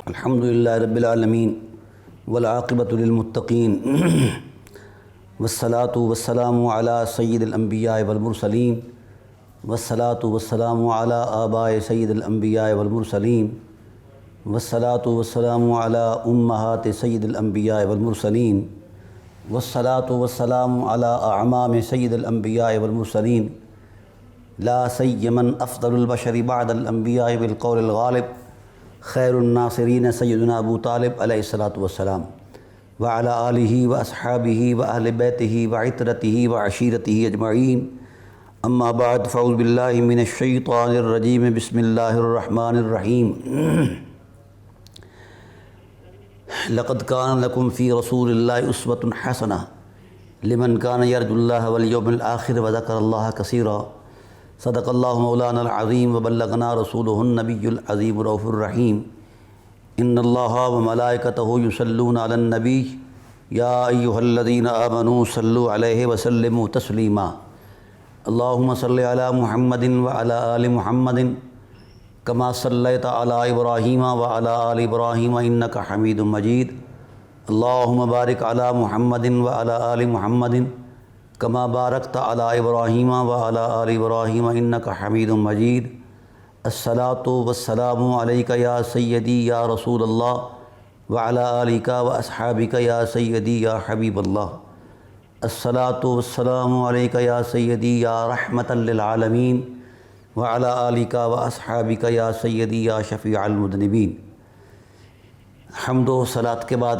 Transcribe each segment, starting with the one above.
الحمدللہ رب العالمین والعاقبۃ للمتقین والصلاۃ والسلام علی سید الانبیاء والمرسلین والصلاۃ والسلام علی آباء سید الانبیاء والمرسلین والصلاۃ والسلام علی امہات سید الانبیاء والمرسلین والصلاۃ والسلام علی اعمام سید الانبیاء والمرسلین لا سیما افضل البشر بعد الانبیاء بالقول الغالب خیر الناصرین سیدنا ابو طالب علیہ الصلاۃ والسلام وعلی آلہ واصحابہ واہل بیتہ وعطرتہ وعشیرتہ اجمعین اما بعد فاعوذ باللہ من الشیطان الرجیم بسم اللہ الرحمن الرحیم لقد کان لکم فی رسول اللہ اسوۃ حسنہ لمن کان یرجو اللہ والیوم الآخر وذکر اللہ کثیرا صدق اللہ مولانا العظیم وبلغنا رسولہ النبی العظیم الرؤوف الرحیم ان اللہ وملائکتہ یصلون علی النبی یا ایہا الذین آمنوا صلوا علیہ وسلموا تسلیما اللہم صلی علی محمد وعلی آل محمد کما صلیت علی ابراہیم وعلی آل ابراہیم انک حمید مجید اللہم بارک علی محمد وعلی آل محمد کما بارکت علی ابراہیم وعلی آل ابراہیم انک حمید مجید الصلاۃ والسلام علیک یا سیدی یا رسول اللہ وعلی آلک واصحابک یا سیدی یا حبیب اللہ الصلاۃ والسلام علیک یا سیدی یا رحمۃ للعالمین وعلی آلک واصحابک یا سیدی یا شفیع المذنبین۔ حمد و صلاۃ کے بعد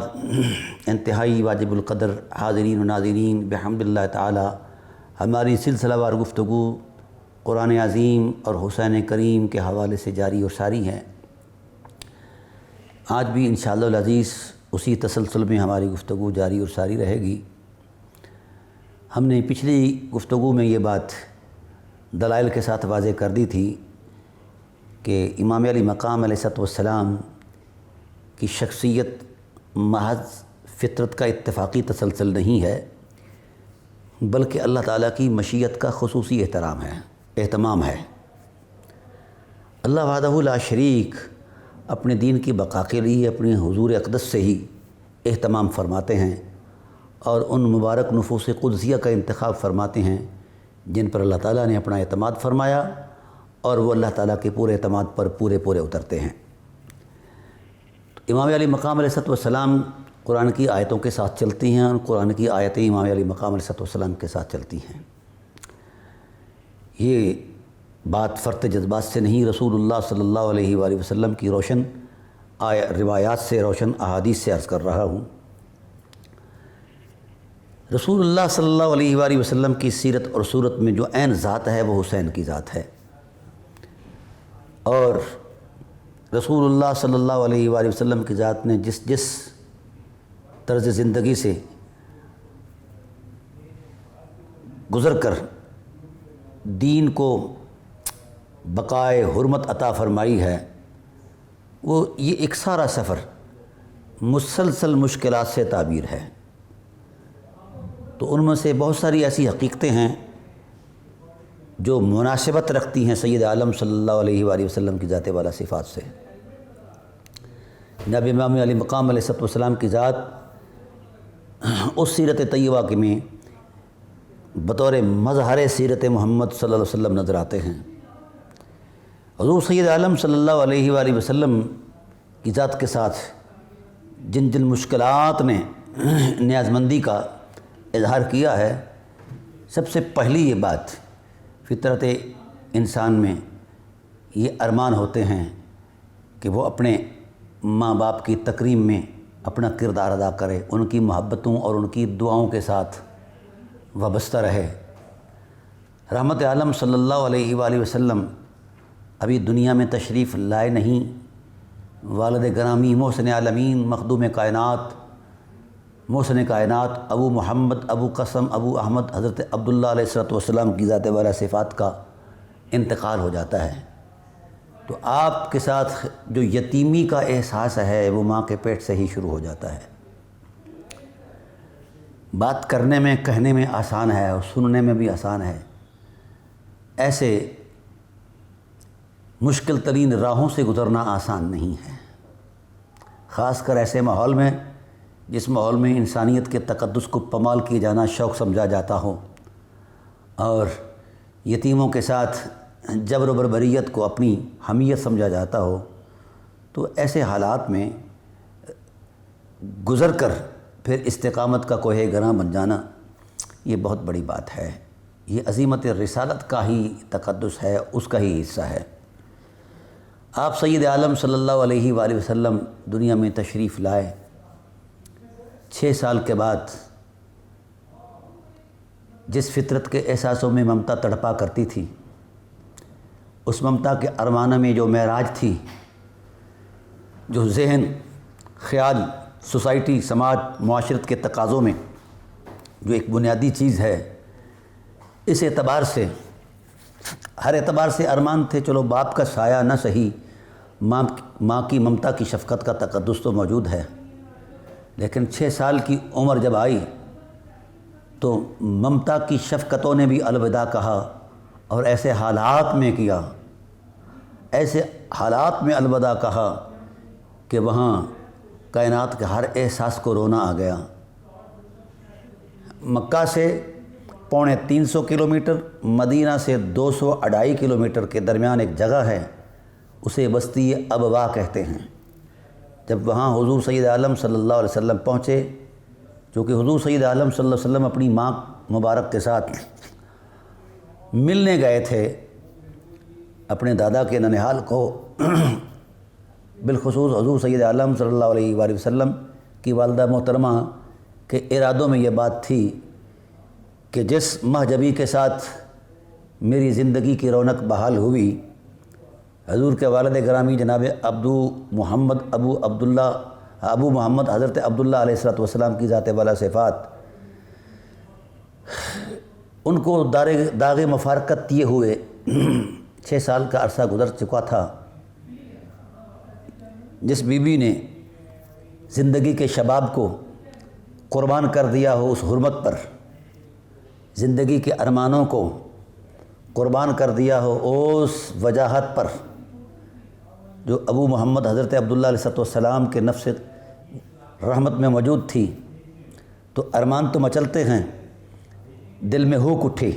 انتہائی واجب القدر حاضرین و ناظرین بحمد اللہ تعالی ہماری سلسلہ وار گفتگو قرآن عظیم اور حسین کریم کے حوالے سے جاری اور ساری ہے۔ آج بھی انشاءاللہ العزیز اسی تسلسل میں ہماری گفتگو جاری اور ساری رہے گی۔ ہم نے پچھلی گفتگو میں یہ بات دلائل کے ساتھ واضح کر دی تھی کہ امام علی مقام علیہ السلام کی شخصیت محض فطرت کا اتفاقی تسلسل نہیں ہے، بلکہ اللہ تعالیٰ کی مشیت کا خصوصی اہتمام ہے۔ اللہ وحدہ لا شریک اپنے دین کی بقا کے لیے اپنے حضور اقدس سے ہی اہتمام فرماتے ہیں اور ان مبارک نفوس قدسیہ کا انتخاب فرماتے ہیں جن پر اللہ تعالیٰ نے اپنا اعتماد فرمایا اور وہ اللہ تعالیٰ کے پورے اعتماد پر پورے اترتے ہیں۔ امام علی مقام علیہ السلام قرآن کی آیتوں کے ساتھ چلتی ہیں اور قرآن کی آیتیں امام علی مقام علیہ السلام کے ساتھ چلتی ہیں۔ یہ بات فرط جذبات سے نہیں، رسول اللہ صلی اللہ علیہ وآلہ وسلم کی روشن روایات سے، روشن احادیث سے عرض کر رہا ہوں۔ رسول اللہ صلی اللہ علیہ وآلہ وسلم کی سیرت اور صورت میں جو عین ذات ہے وہ حسین کی ذات ہے، اور رسول اللہ صلی اللہ علیہ وآلہ وسلم کی ذات نے جس طرز زندگی سے گزر کر دین کو بقائے حرمت عطا فرمائی ہے، وہ یہ ایک سارا سفر مسلسل مشکلات سے تعبیر ہے۔ تو ان میں سے بہت ساری ایسی حقیقتیں ہیں جو مناسبت رکھتی ہیں سید عالم صلی اللہ علیہ وآلہ وسلم کی ذات والا صفات سے۔ جناب امام علی مقام علیہ السلام کی ذات اس سیرت طیبہ کے میں بطور مظہر سیرت محمد صلی اللہ علیہ وسلم نظر آتے ہیں۔ حضور سید عالم صلی اللہ علیہ وآلہ وسلم کی ذات کے ساتھ جن مشکلات نے نیازمندی کا اظہار کیا ہے، سب سے پہلی یہ بات فطرت انسان میں یہ ارمان ہوتے ہیں کہ وہ اپنے ماں باپ کی تکریم میں اپنا کردار ادا کرے، ان کی محبتوں اور ان کی دعاؤں کے ساتھ وابستہ رہے۔ رحمت عالم صلی اللہ علیہ وآلہ وسلم ابھی دنیا میں تشریف لائے نہیں۔ والد گرامی محسن عالمین مخدوم کائنات محسن کائنات ابو محمد ابو قاسم ابو احمد حضرت عبداللہ علیہ السلام کی ذات والا صفات کا انتقال ہو جاتا ہے، تو آپ کے ساتھ جو یتیمی کا احساس ہے وہ ماں کے پیٹ سے ہی شروع ہو جاتا ہے۔ بات کرنے میں کہنے میں آسان ہے اور سننے میں بھی آسان ہے۔ ایسے مشکل ترین راہوں سے گزرنا آسان نہیں ہے، خاص کر ایسے ماحول میں جس ماحول میں انسانیت کے تقدس کو پامال کیے جانا شوق سمجھا جاتا ہو اور یتیموں کے ساتھ جبر و بربریت کو اپنی حمیت سمجھا جاتا ہو۔ تو ایسے حالات میں گزر کر پھر استقامت کا کوہ گراں بن جانا یہ بہت بڑی بات ہے، یہ عظیمت رسالت کا ہی تقدس ہے، اس کا ہی حصہ ہے۔ آپ سید عالم صلی اللہ علیہ وآلہ وسلم دنیا میں تشریف لائے، 6 سال کے بعد جس فطرت کے احساسوں میں ممتا تڑپا کرتی تھی، اس ممتا کے ارمانہ میں جو معراج تھی، جو ذہن، خیال، سوسائٹی، سماج، معاشرت کے تقاضوں میں جو ایک بنیادی چیز ہے، اس اعتبار سے ہر اعتبار سے ارمان تھے۔ چلو باپ کا سایہ نہ صحیح، ماں کی ممتا کی شفقت کا تقدس تو موجود ہے، لیکن 6 سال کی عمر جب آئی تو ممتا کی شفقتوں نے بھی الوداع کہا، اور ایسے حالات میں کیا، ایسے حالات میں الوداع کہا کہ وہاں کائنات کے ہر احساس کو رونا آ گیا۔ مکہ سے 350 کلومیٹر، مدینہ سے 202 کلومیٹر کے درمیان ایک جگہ ہے، اسے بستی ابوا کہتے ہیں۔ جب وہاں حضور سید عالم صلی اللہ علیہ وسلم پہنچے، چونکہ حضور سید عالم صلی اللہ علیہ وسلم اپنی ماں مبارک کے ساتھ ملنے گئے تھے اپنے دادا کے ننھال کو، بالخصوص حضور سید عالم صلی اللہ علیہ وآلہ وسلم کی والدہ محترمہ کے ارادوں میں یہ بات تھی کہ جس مہجبی کے ساتھ میری زندگی کی رونق بحال ہوئی، حضور کے والد گرامی جناب ابو محمد حضرت عبداللہ علیہ السلام کی ذات والا صفات، ان کو داغ مفارقت کیے ہوئے 6 سال کا عرصہ گزر چکا تھا۔ جس بیوی نے زندگی کے شباب کو قربان کر دیا ہو اس حرمت پر، زندگی کے ارمانوں کو قربان کر دیا ہو اس وجاہت پر، جو ابو محمد حضرت عبداللہ علیہ السلام کے نفس رحمت میں موجود تھی، تو ارمان تو مچلتے ہیں، دل میں ہوک اٹھی،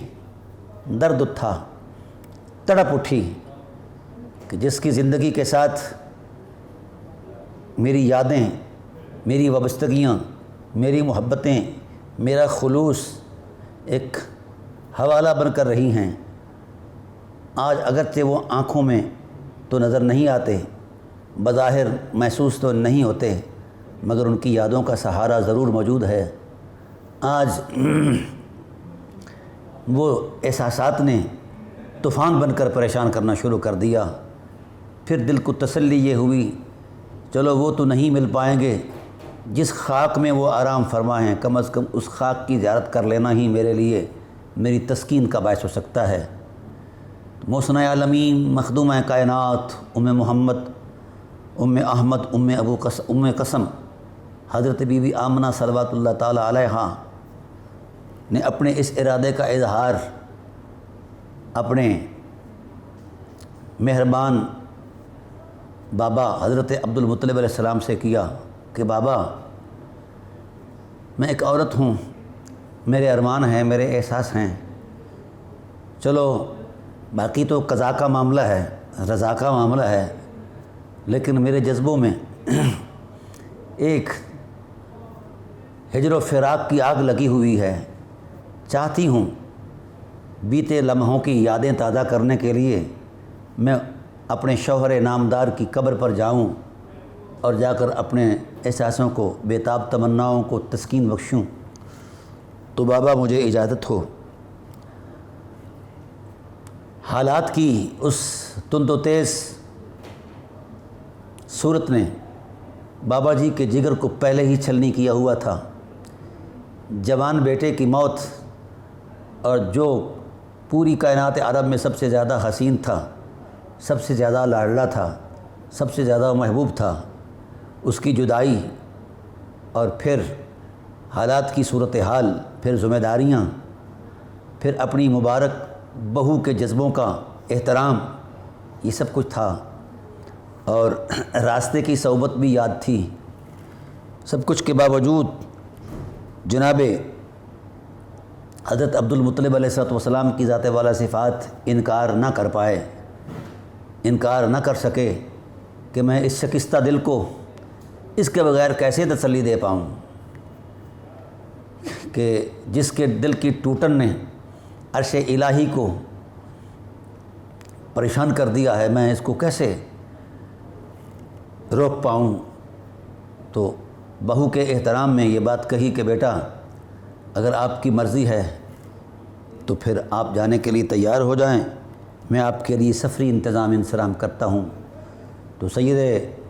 درد اٹھا، تڑپ اٹھی کہ جس کی زندگی کے ساتھ میری یادیں، میری وابستگیاں، میری محبتیں، میرا خلوص ایک حوالہ بن کر رہی ہیں، آج اگرچہ وہ آنکھوں میں تو نظر نہیں آتے، بظاہر محسوس تو نہیں ہوتے، مگر ان کی یادوں کا سہارا ضرور موجود ہے۔ آج وہ احساسات نے طوفان بن کر پریشان کرنا شروع کر دیا۔ پھر دل کو تسلی یہ ہوئی، چلو وہ تو نہیں مل پائیں گے، جس خاک میں وہ آرام فرما ہیں، کم از کم اس خاک کی زیارت کر لینا ہی میرے لیے میری تسکین کا باعث ہو سکتا ہے۔ محسنہ عالمین، مخدومہ کائنات، محمد، احمد، ام قسم حضرت بی بی آمنہ صلوات اللہ تعالی علیہا نے اپنے اس ارادے کا اظہار اپنے مہربان بابا حضرت عبدالمطلب علیہ السلام سے کیا کہ بابا، میں ایک عورت ہوں، میرے ارمان ہیں، میرے احساس ہیں، چلو باقی تو قضا کا معاملہ ہے، رضا کا معاملہ ہے، لیکن میرے جذبوں میں ایک ہجر و فراق کی آگ لگی ہوئی ہے۔ چاہتی ہوں بیتے لمحوں کی یادیں تازہ کرنے کے لیے میں اپنے شوہر نامدار کی قبر پر جاؤں اور جا کر اپنے احساسوں کو، بےتاب تمناؤں کو تسکین بخشوں، تو بابا مجھے اجازت ہو۔ حالات کی اس تند و تیز صورت نے بابا جی کے جگر کو پہلے ہی چھلنی کیا ہوا تھا۔ جوان بیٹے کی موت، اور جو پوری کائنات عرب میں سب سے زیادہ حسین تھا، سب سے زیادہ لاڈلا تھا، سب سے زیادہ محبوب تھا، اس کی جدائی، اور پھر حالات کی صورتحال، پھر ذمہ داریاں، پھر اپنی مبارک بہو کے جذبوں کا احترام، یہ سب کچھ تھا، اور راستے کی صحبت بھی یاد تھی۔ سب کچھ کے باوجود جناب حضرت عبد المطلب علیہ السلام کی ذات والا صفات انکار نہ کر پائے، انکار نہ کر سکے کہ میں اس شکستہ دل کو اس کے بغیر کیسے تسلی دے پاؤں کہ جس کے دل کی ٹوٹن نے عرش الہی کو پریشان کر دیا ہے، میں اس کو کیسے روک پاؤں۔ تو بہو کے احترام میں یہ بات کہی کہ بیٹا اگر آپ کی مرضی ہے تو پھر آپ جانے کے لیے تیار ہو جائیں، میں آپ کے لیے سفری انتظام کرتا ہوں۔ تو سید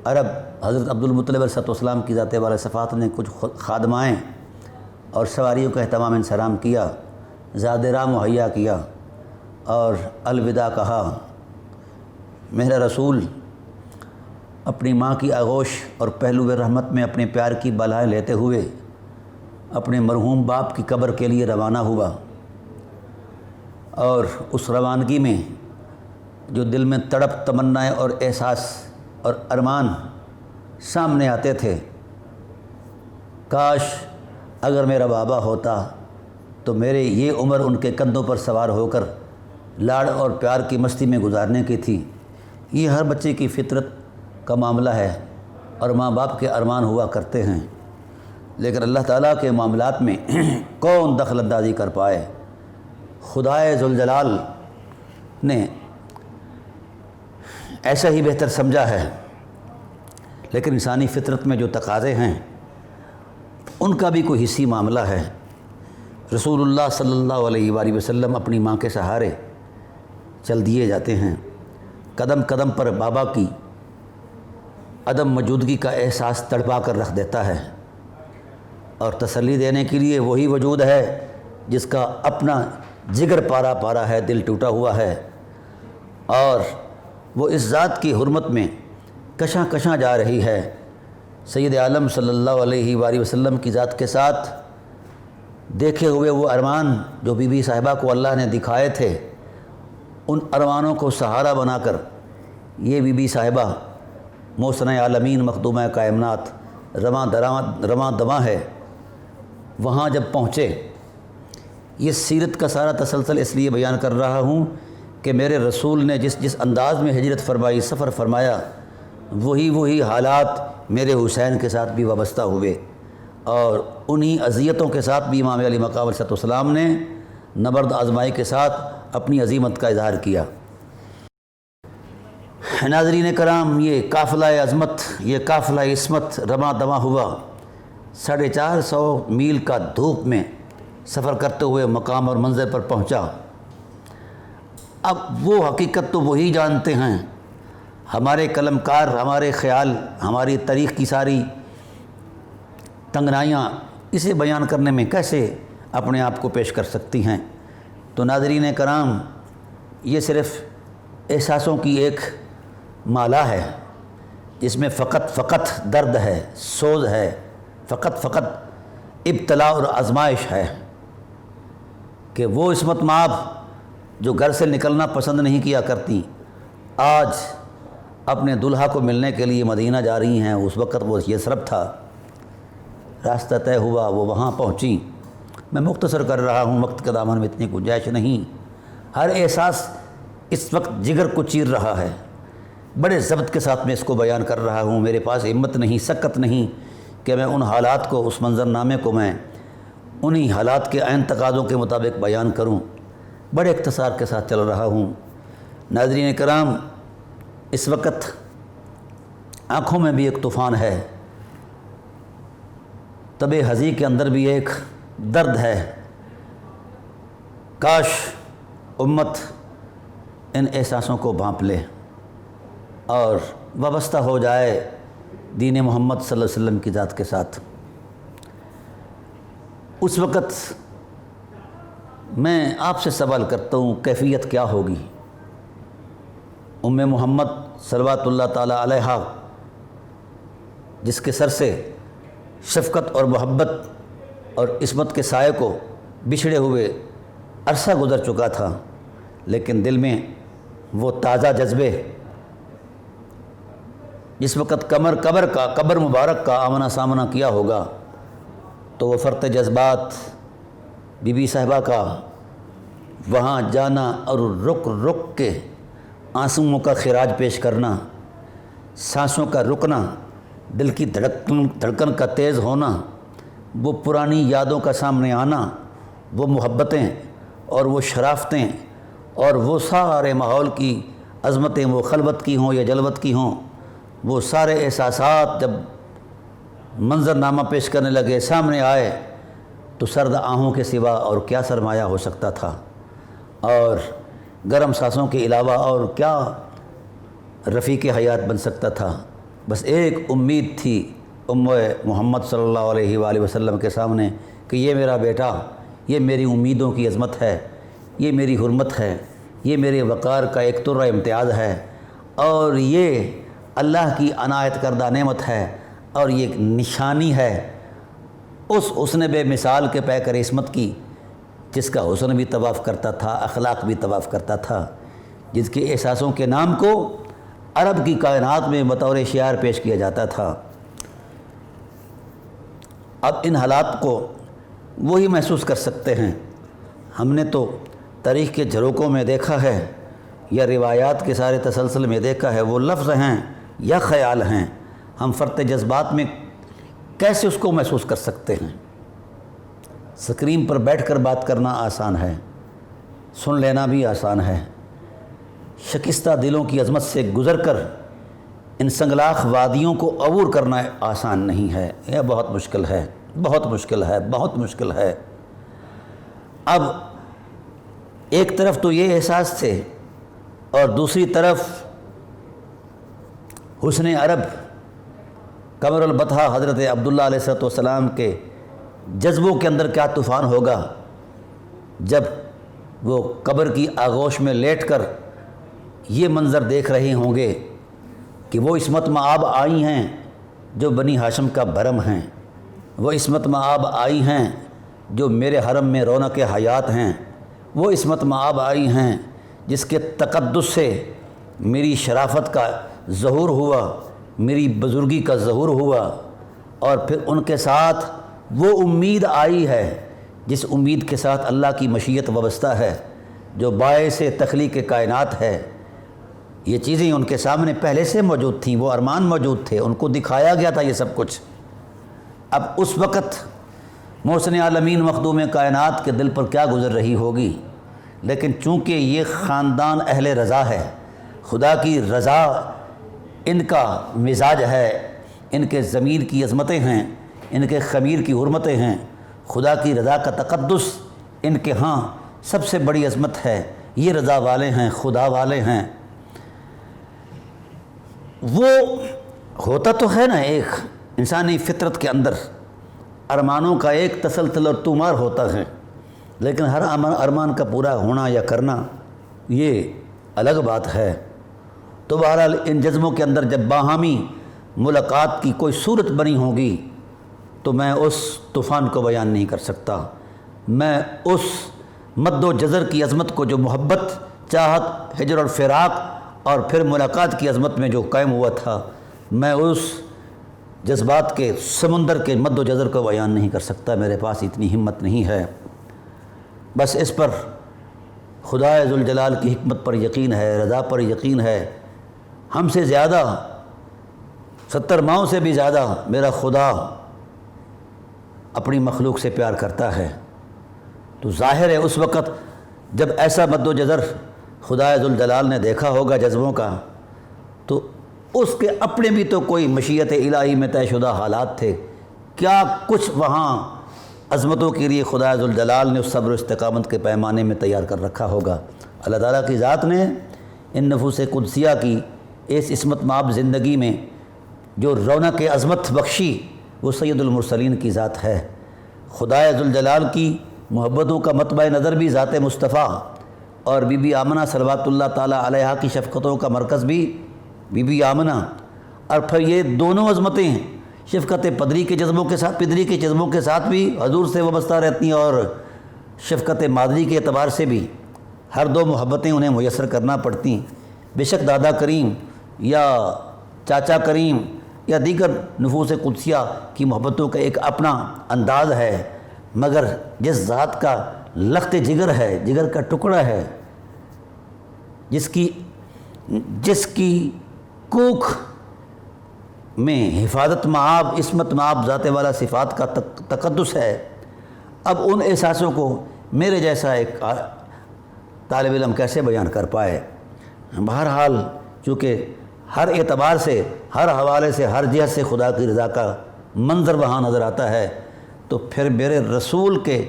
عرب حضرت عبد المطلب علیہ السلام کی ذات والا صفات نے کچھ خادمائیں اور سواریوں کا اہتمام انصرام کیا، زاد راہ مہیا کیا اور الوداع کہا۔ میرا رسول اپنی ماں کی آغوش اور پہلو رحمت میں اپنے پیار کی بالائیں لیتے ہوئے اپنے مرحوم باپ کی قبر کے لیے روانہ ہوا، اور اس روانگی میں جو دل میں تڑپ، تمنائیں اور احساس اور ارمان سامنے آتے تھے، کاش اگر میرا بابا ہوتا تو میرے یہ عمر ان کے کندھوں پر سوار ہو کر لاڑ اور پیار کی مستی میں گزارنے کی تھی۔ یہ ہر بچے کی فطرت کا معاملہ ہے اور ماں باپ کے ارمان ہوا کرتے ہیں، لیکن اللہ تعالیٰ کے معاملات میں کون دخل اندازی کر پائے۔ خدائے ذوالجلال نے ایسا ہی بہتر سمجھا ہے، لیکن انسانی فطرت میں جو تقاضے ہیں ان کا بھی کوئی حصی معاملہ ہے۔ رسول اللہ صلی اللہ علیہ وآلہ وسلم اپنی ماں کے سہارے چل دیے جاتے ہیں، قدم قدم پر بابا کی عدم موجودگی کا احساس تڑپا کر رکھ دیتا ہے، اور تسلی دینے کے لیے وہی وجود ہے جس کا اپنا جگر پارا پارا ہے، دل ٹوٹا ہوا ہے، اور وہ اس ذات کی حرمت میں کشاں کشاں جا رہی ہے۔ سید عالم صلی اللہ علیہ وآلہ وسلم کی ذات کے ساتھ دیکھے ہوئے وہ ارمان جو بی بی صاحبہ کو اللہ نے دکھائے تھے، ان ارمانوں کو سہارا بنا کر یہ بی بی صاحبہ محسن عالمین مخدومہ کائنات رواں دواں ہے، وہاں جب پہنچے۔ یہ سیرت کا سارا تسلسل اس لیے بیان کر رہا ہوں کہ میرے رسول نے جس انداز میں ہجرت فرمائی، سفر فرمایا، وہی حالات میرے حسین کے ساتھ بھی وابستہ ہوئے، اور انہی اذیتوں کے ساتھ بھی امام علی مقام علیہ السلام نے نبرد آزمائی کے ساتھ اپنی عظیمت کا اظہار کیا۔ ناظرین کرام، یہ قافلہ عظمت، یہ قافلہ عصمت رواں دواں ہوا، 450 میل کا دھوپ میں سفر کرتے ہوئے مقام اور منزل پر پہنچا۔ اب وہ حقیقت تو وہی جانتے ہیں، ہمارے قلمکار، ہمارے خیال، ہماری تاریخ کی ساری تنگنائیاں اسے بیان کرنے میں کیسے اپنے آپ کو پیش کر سکتی ہیں۔ تو ناظرین کرام، یہ صرف احساسوں کی ایک مالا ہے جس میں فقط درد ہے، سوز ہے، فقط ابتلا اور آزمائش ہے کہ وہ عصمت مآب جو گھر سے نکلنا پسند نہیں کیا کرتی، آج اپنے دلہا کو ملنے کے لیے مدینہ جا رہی ہیں۔ اس وقت وہ یثرب تھا، راستہ طے ہوا، وہ وہاں پہنچی۔ میں مختصر کر رہا ہوں، وقت کے دامن میں اتنی گنجائش نہیں۔ ہر احساس اس وقت جگر کو چیر رہا ہے، بڑے ضبط کے ساتھ میں اس کو بیان کر رہا ہوں۔ میرے پاس ہمت نہیں، سکت نہیں کہ میں ان حالات کو، اس منظرنامے کو میں انہی حالات کے عین تقاضوں کے مطابق بیان کروں۔ بڑے اختصار کے ساتھ چل رہا ہوں۔ ناظرین کرام، اس وقت آنکھوں میں بھی ایک طوفان ہے، طب ہضی کے اندر بھی ایک درد ہے۔ کاش امت ان احساسوں کو بھانپ لے اور وابستہ ہو جائے دین محمد صلی اللہ علیہ وسلم کی ذات کے ساتھ۔ اس وقت میں آپ سے سوال کرتا ہوں، کیفیت کیا ہوگی؟ ام محمد صلوات اللہ تعالیٰ علیہا، جس کے سر سے شفقت اور محبت اور عصمت کے سائے کو بچھڑے ہوئے عرصہ گزر چکا تھا، لیکن دل میں وہ تازہ جذبے جس وقت قبر مبارک کا آمنا سامنا کیا ہوگا تو وہ فرط جذبات بی بی صاحبہ کا وہاں جانا اور رک رک کے آنسوؤں کا خراج پیش کرنا، سانسوں کا رکنا، دل کی دھڑکن کا تیز ہونا، وہ پرانی یادوں کا سامنے آنا، وہ محبتیں اور وہ شرافتیں اور وہ سارے ماحول کی عظمتیں، وہ خلوت کی ہوں یا جلوت کی ہوں، وہ سارے احساسات جب منظرنامہ پیش کرنے لگے، سامنے آئے، تو سرد آہوں کے سوا اور کیا سرمایہ ہو سکتا تھا، اور گرم سانسوں کے علاوہ اور کیا رفیق حیات بن سکتا تھا۔ بس ایک امید تھی محمد صلی اللہ علیہ وآلہ وسلم کے سامنے کہ یہ میرا بیٹا، یہ میری امیدوں کی عظمت ہے، یہ میری حرمت ہے، یہ میرے وقار کا ایک طرہ امتیاز ہے، اور یہ اللہ کی عنایت کردہ نعمت ہے، اور یہ ایک نشانی ہے اس حسن بے مثال کے پیکر عصمت کی، جس کا حسن بھی طواف کرتا تھا، اخلاق بھی طواف کرتا تھا، جس کے احساسوں کے نام کو عرب کی کائنات میں بطور شعار پیش کیا جاتا تھا۔ اب ان حالات کو وہی محسوس کر سکتے ہیں۔ ہم نے تو تاریخ کے جھروکوں میں دیکھا ہے یا روایات کے سارے تسلسل میں دیکھا ہے، وہ لفظ ہیں یا خیال ہیں، ہم فرط جذبات میں کیسے اس کو محسوس کر سکتے ہیں؟ سکرین پر بیٹھ کر بات کرنا آسان ہے، سن لینا بھی آسان ہے، شکستہ دلوں کی عظمت سے گزر کر ان سنگلاخ وادیوں کو عبور کرنا آسان نہیں ہے، یہ بہت مشکل ہے، بہت مشکل ہے، بہت مشکل ہے۔ اب ایک طرف تو یہ احساس تھے اور دوسری طرف حسن عرب قمر البطحہ حضرت عبداللہ علیہ السلام کے جذبوں کے اندر کیا طوفان ہوگا جب وہ قبر کی آغوش میں لیٹ کر یہ منظر دیکھ رہے ہوں گے کہ وہ عصمت مآب آئی ہیں جو بنی ہاشم کا بھرم ہیں، وہ عصمت مآب آئی ہیں جو میرے حرم میں رونق حیات ہیں، وہ عصمت مآب آئی ہیں جس کے تقدس سے میری شرافت کا ظہور ہوا، میری بزرگی کا ظہور ہوا، اور پھر ان کے ساتھ وہ امید آئی ہے جس امید کے ساتھ اللہ کی مشیت وابستہ ہے، جو باعث تخلیق کائنات ہے۔ یہ چیزیں ان کے سامنے پہلے سے موجود تھیں، وہ ارمان موجود تھے، ان کو دکھایا گیا تھا یہ سب کچھ۔ اب اس وقت محسن عالمین مخدوم کائنات کے دل پر کیا گزر رہی ہوگی، لیکن چونکہ یہ خاندان اہل رضا ہے، خدا کی رضا ان کا مزاج ہے، ان کے ضمیر کی عظمتیں ہیں، ان کے خمیر کی حرمتیں ہیں، خدا کی رضا کا تقدس ان کے ہاں سب سے بڑی عظمت ہے، یہ رضا والے ہیں، خدا والے ہیں۔ وہ ہوتا تو ہے نا ایک انسانی فطرت کے اندر ارمانوں کا ایک تسلسل اور طومار ہوتا ہے، لیکن ہر ارمان کا پورا ہونا یا کرنا یہ الگ بات ہے۔ تو بہرحال ان جذبوں کے اندر جب باہمی ملاقات کی کوئی صورت بنی ہوگی تو میں اس طوفان کو بیان نہیں کر سکتا، میں اس مد و جزر کی عظمت کو جو محبت، چاہت، ہجر اور فراق اور پھر ملاقات کی عظمت میں جو قائم ہوا تھا، میں اس جذبات کے سمندر کے مد و جزر کو بیان نہیں کر سکتا، میرے پاس اتنی ہمت نہیں ہے۔ بس اس پر خدا ذوالجلال کی حکمت پر یقین ہے، رضا پر یقین ہے۔ ہم سے زیادہ، 70 ماؤں سے بھی زیادہ میرا خدا اپنی مخلوق سے پیار کرتا ہے۔ تو ظاہر ہے اس وقت جب ایسا مد و جزر خدا ذوالجلال نے دیکھا ہوگا جذبوں کا، تو اس کے اپنے بھی تو کوئی مشیت الہی میں طے شدہ حالات تھے، کیا کچھ وہاں عظمتوں کے لیے خدا ذوالجلال نے اس صبر و استقامت کے پیمانے میں تیار کر رکھا ہوگا۔ اللہ تعالیٰ کی ذات نے ان نفوس قدسیہ کی اس عصمت مآب زندگی میں جو رونق عظمت بخشی، وہ سید المرسلین کی ذات ہے۔ خدا ذوالجلال کی محبتوں کا مطبع نظر بھی ذات مصطفیٰ، اور بی بی آمنہ صلوات اللہ تعالیٰ علیہا کی شفقتوں کا مرکز بھی بی بی آمنہ، اور پھر یہ دونوں عظمتیں شفقت پدری کے جذبوں کے ساتھ بھی حضور سے وابستہ رہتی ہیں، اور شفقت مادری کے اعتبار سے بھی ہر دو محبتیں انہیں میسر کرنا پڑتی۔ بے شک دادا کریم یا چاچا کریم یا دیگر نفوس قدسیہ کی محبتوں کا ایک اپنا انداز ہے، مگر جس ذات کا لخت جگر ہے، جگر کا ٹکڑا ہے، جس کی کوکھ میں حفاظت مآب، عصمت مآب ذات والا صفات کا تقدس ہے، اب ان احساسوں کو میرے جیسا ایک طالب علم کیسے بیان کر پائے؟ بہرحال چونکہ ہر اعتبار سے، ہر حوالے سے، ہر جہت سے خدا کی رضا کا منظر وہاں نظر آتا ہے، تو پھر میرے رسول کے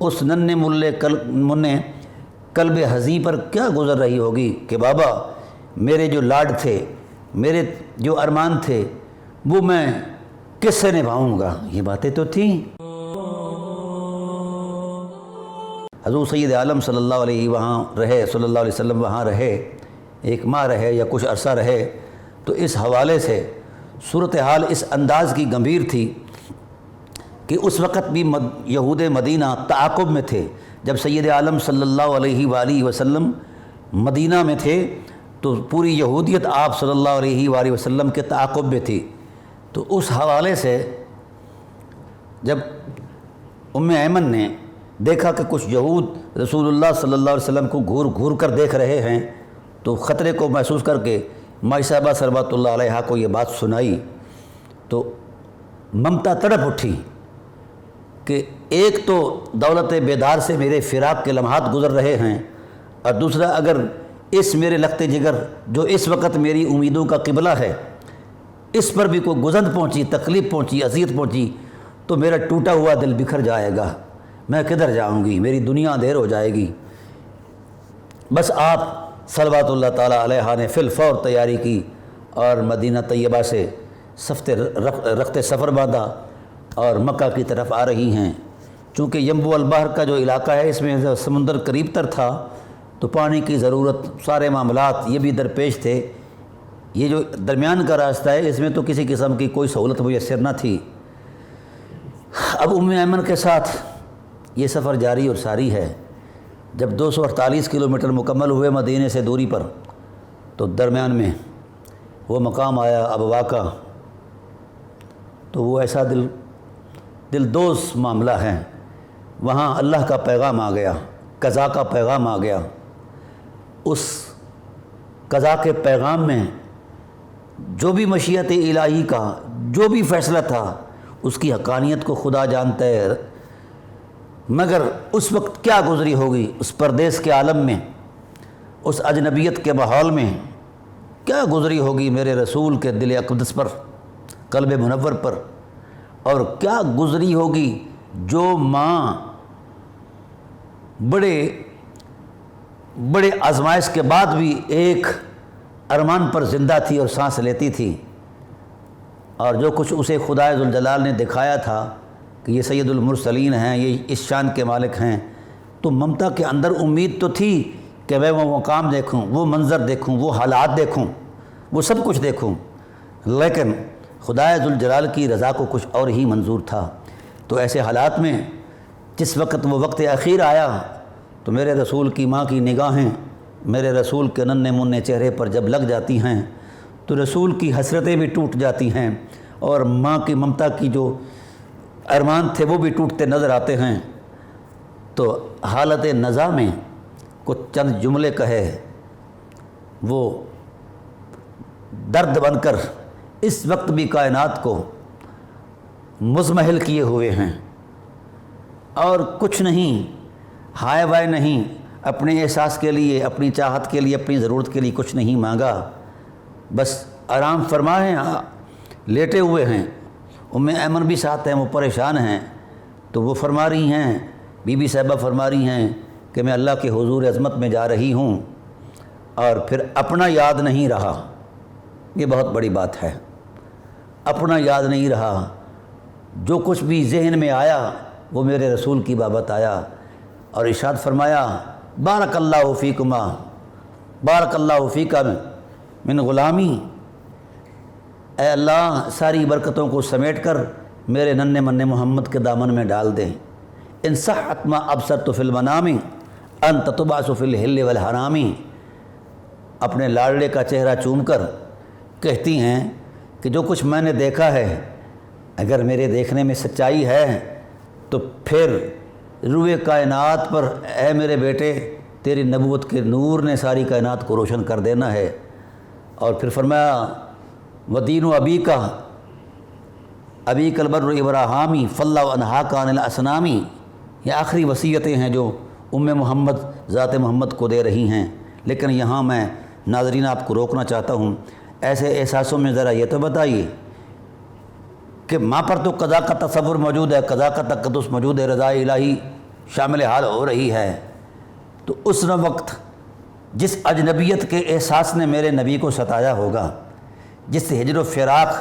اس ننھے قلب حزیں پر کیا گزر رہی ہوگی کہ بابا میرے جو لاڈ تھے، میرے جو ارمان تھے، وہ میں کس سے نبھاؤں گا؟ یہ باتیں تو تھیں۔ حضور سید عالم صلی اللہ علیہ وسلم وہاں رہے، ایک ماہ رہے یا کچھ عرصہ رہے، تو اس حوالے سے صورتحال اس انداز کی گمبھیر تھی کہ اس وقت بھی یہود مدینہ تعاقب میں تھے۔ جب سید عالم صلی اللہ علیہ وآلہ وسلم مدینہ میں تھے تو پوری یہودیت آپ صلی اللہ علیہ وآلہ وسلم کے تعاقب میں تھی۔ تو اس حوالے سے جب ام ایمن نے دیکھا کہ کچھ یہود رسول اللہ صلی اللہ علیہ وسلم کو گھور گھور کر دیکھ رہے ہیں، تو خطرے کو محسوس کر کے مائی صاحبہ صلوات اللہ علیہا کو یہ بات سنائی، تو ممتا تڑپ اٹھی کہ ایک تو دولت بیدار سے میرے فراق کے لمحات گزر رہے ہیں، اور دوسرا اگر اس میرے لخت جگر جو اس وقت میری امیدوں کا قبلہ ہے، اس پر بھی کوئی گزند پہنچی، تکلیف پہنچی، اذیت پہنچی، تو میرا ٹوٹا ہوا دل بکھر جائے گا، میں کدھر جاؤں گی، میری دنیا اندھیر ہو جائے گی۔ بس آپ صلوات اللہ تعالیٰ علیہ نے فی الفور تیاری کی اور مدینہ طیبہ سے رخت سفر باندھا اور مکہ کی طرف آ رہی ہیں۔ چونکہ ینبوع البحر کا جو علاقہ ہے، اس میں سمندر قریب تر تھا، تو پانی کی ضرورت، سارے معاملات یہ بھی درپیش تھے۔ یہ جو درمیان کا راستہ ہے، اس میں تو کسی قسم کی کوئی سہولت میسر نہ تھی۔ اب ام ایمن کے ساتھ یہ سفر جاری اور ساری ہے۔ جب 248 کلومیٹر مکمل ہوئے مدینے سے دوری پر، تو درمیان میں وہ مقام آیا ابوا کا، تو وہ ایسا دلدوز معاملہ ہے۔ وہاں اللہ کا پیغام آ گیا، قضا کا پیغام آ گیا۔ اس قضا کے پیغام میں جو بھی مشیت الہی کا جو بھی فیصلہ تھا، اس کی حقانیت کو خدا جانتا ہے، مگر اس وقت کیا گزری ہوگی، اس پردیس کے عالم میں، اس اجنبیت کے ماحول میں کیا گزری ہوگی میرے رسول کے دل اقدس پر، قلب منور پر، اور کیا گزری ہوگی جو ماں بڑے آزمائش کے بعد بھی ایک ارمان پر زندہ تھی اور سانس لیتی تھی، اور جو کچھ اسے خدا ذوالجلال نے دکھایا تھا کہ یہ سید المرسلین ہیں، یہ اس شان کے مالک ہیں، تو ممتا کے اندر امید تو تھی کہ میں وہ مقام دیکھوں، وہ منظر دیکھوں، وہ حالات دیکھوں، وہ سب کچھ دیکھوں، لیکن خدا ذوالجلال کی رضا کو کچھ اور ہی منظور تھا۔ تو ایسے حالات میں جس وقت وہ وقت اخیر آیا، تو میرے رسول کی ماں کی نگاہیں میرے رسول کے ننھے منھے چہرے پر جب لگ جاتی ہیں، تو رسول کی حسرتیں بھی ٹوٹ جاتی ہیں، اور ماں کی ممتا کی جو ارمان تھے وہ بھی ٹوٹتے نظر آتے ہیں۔ تو حالت نزا میں کچھ چند جملے کہے، وہ درد بن کر اس وقت بھی کائنات کو مزمحل کیے ہوئے ہیں، اور کچھ نہیں، ہائے وائے نہیں، اپنے احساس کے لیے، اپنی چاہت کے لیے، اپنی ضرورت کے لیے کچھ نہیں مانگا، بس آرام فرما ہیں، لیٹے ہوئے ہیں۔ ام ایمن بھی ساتھ ہیں، وہ پریشان ہیں، تو وہ فرما رہی ہیں، بی بی صاحبہ فرما رہی ہیں کہ میں اللہ کے حضور عظمت میں جا رہی ہوں، اور پھر اپنا یاد نہیں رہا۔ یہ بہت بڑی بات ہے، اپنا یاد نہیں رہا، جو کچھ بھی ذہن میں آیا وہ میرے رسول کی بابت آیا، اور ارشاد فرمایا بارک اللہ فیکما، بارک اللہ فیکا من غلامی، اے اللہ ساری برکتوں کو سمیٹ کر میرے ننھے منھے محمد کے دامن میں ڈال دیں۔ ان صحت ما ابصرت فی المنام انت تبعث فی الحل والحرام، اپنے لاڈلے کا چہرہ چوم کر کہتی ہیں کہ جو کچھ میں نے دیکھا ہے اگر میرے دیکھنے میں سچائی ہے تو پھر روئے کائنات پر اے میرے بیٹے تیری نبوت کے نور نے ساری کائنات کو روشن کر دینا ہے۔ اور پھر فرمایا ودین و ابی کا ابی کلبر ابراہامی فاللہ انہا کان الاسنامی، یہ آخری وصیتیں ہیں جو محمد ذات محمد کو دے رہی ہیں۔ لیکن یہاں میں ناظرین آپ کو روکنا چاہتا ہوں، ایسے احساسوں میں ذرا یہ تو بتائیے کہ ماں پر تو قضا کا تصور موجود ہے، قضا کا تقدس موجود ہے، رضا الہی شامل حال ہو رہی ہے، تو اس وقت جس اجنبیت کے احساس نے میرے نبی کو ستایا ہوگا، جس ہجر و فراق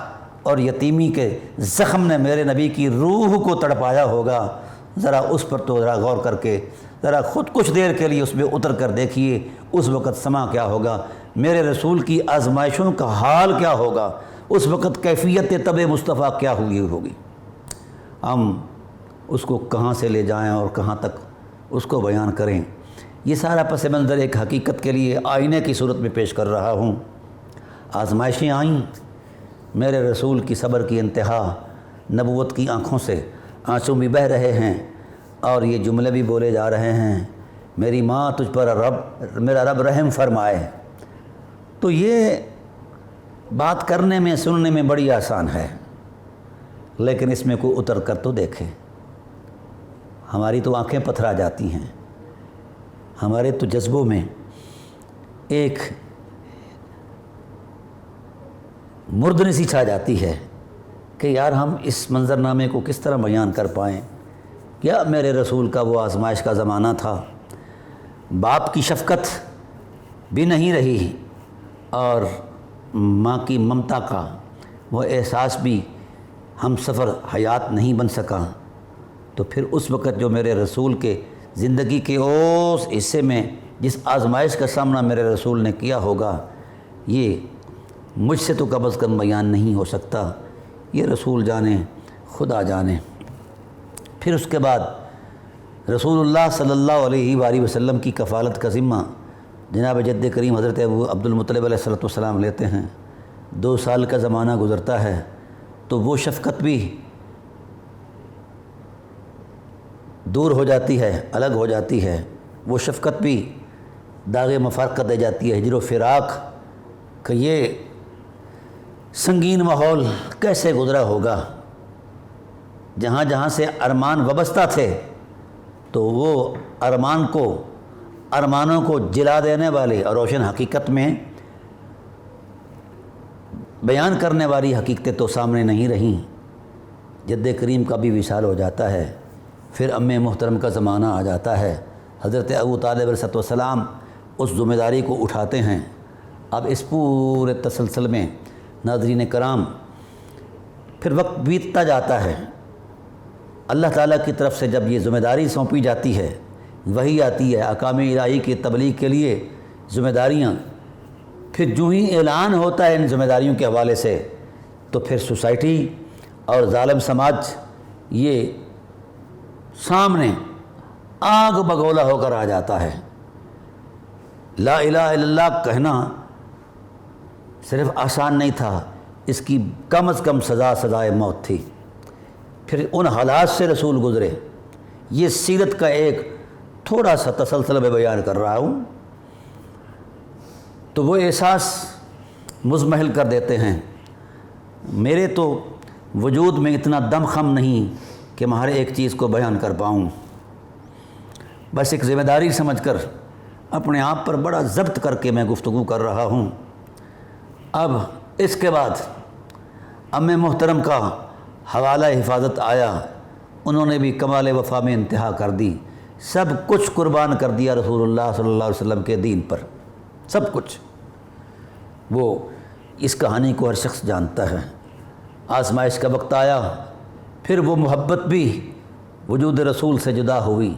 اور یتیمی کے زخم نے میرے نبی کی روح کو تڑپایا ہوگا، ذرا اس پر تو ذرا غور کر کے ذرا خود کچھ دیر کے لیے اس میں اتر کر دیکھیے، اس وقت سما کیا ہوگا، میرے رسول کی آزمائشوں کا حال کیا ہوگا، اس وقت کیفیت طب مصطفیٰ کیا ہوگی۔ ہم اس کو کہاں سے لے جائیں اور کہاں تک اس کو بیان کریں، یہ سارا پس منظر ایک حقیقت کے لیے آئینے کی صورت میں پیش کر رہا ہوں۔ آزمائشیں آئیں، میرے رسول کی صبر کی انتہا، نبوت کی آنکھوں سے آنسو بھی بہہ رہے ہیں اور یہ جملے بھی بولے جا رہے ہیں میری ماں تجھ پر میرا رب رحم فرمائے۔ تو یہ بات کرنے میں سننے میں بڑی آسان ہے، لیکن اس میں کوئی اتر کر تو دیکھے، ہماری تو آنکھیں پتھرا جاتی ہیں، ہمارے تو جذبوں میں ایک مردنی سی چھا جاتی ہے کہ یار ہم اس منظرنامے کو کس طرح بیان کر پائیں۔ کیا میرے رسول کا وہ آزمائش کا زمانہ تھا، باپ کی شفقت بھی نہیں رہی اور ماں کی ممتا کا وہ احساس بھی ہم سفر حیات نہیں بن سکا، تو پھر اس وقت جو میرے رسول کے زندگی کے اس حصے میں جس آزمائش کا سامنا میرے رسول نے کیا ہوگا، یہ مجھ سے تو کم از کم بیان نہیں ہو سکتا، یہ رسول جانے خدا جانے۔ پھر اس کے بعد رسول اللہ صلی اللہ علیہ وآلہ وسلم کی کفالت کا ذمہ جناب جد کریم حضرت ابو عبد المطلب علیہ السلام لیتے ہیں۔ 2 سال کا زمانہ گزرتا ہے تو وہ شفقت بھی دور ہو جاتی ہے، الگ ہو جاتی ہے، وہ شفقت بھی داغ مفارقت دے جاتی ہے، ہجر و فراق کہ یہ سنگین ماحول کیسے گزرا ہوگا۔ جہاں جہاں سے ارمان وابستہ تھے تو وہ ارمانوں کو جلا دینے والے اور روشن حقیقت میں بیان کرنے والی حقیقتیں تو سامنے نہیں رہیں۔ جد کریم کا بھی وصال ہو جاتا ہے، پھر محترم کا زمانہ آ جاتا ہے، حضرت ابو طالب علیہ السلام اس ذمہ داری کو اٹھاتے ہیں۔ اب اس پورے تسلسل میں ناظرین کرام پھر وقت بیتتا جاتا ہے، اللہ تعالیٰ کی طرف سے جب یہ ذمہ داری سونپی جاتی ہے، وہی آتی ہے احکام الہی کی تبلیغ کے لیے ذمہ داریاں، پھر جو ہی اعلان ہوتا ہے ان ذمہ داریوں کے حوالے سے تو پھر سوسائٹی اور ظالم سماج یہ سامنے آگ بگولا ہو کر آ جاتا ہے۔ لا الہ الا اللہ کہنا صرف آسان نہیں تھا، اس کی کم از کم سزائے موت تھی۔ پھر ان حالات سے رسول گزرے، یہ سیرت کا ایک تھوڑا سا تسلسل میں بیان کر رہا ہوں، تو وہ احساس مزمحل کر دیتے ہیں۔ میرے تو وجود میں اتنا دم خم نہیں کہ میں ہر ایک چیز کو بیان کر پاؤں، بس ایک ذمہ داری سمجھ کر اپنے آپ پر بڑا ضبط کر کے میں گفتگو کر رہا ہوں۔ اب اس کے بعد محترم کا حوالہ حفاظت آیا، انہوں نے بھی کمال وفا میں انتہا کر دی، سب کچھ قربان کر دیا رسول اللہ صلی اللہ علیہ وسلم کے دین پر، سب کچھ۔ وہ اس کہانی کو ہر شخص جانتا ہے۔ آزمائش کا وقت آیا، پھر وہ محبت بھی وجود رسول سے جدا ہوئی،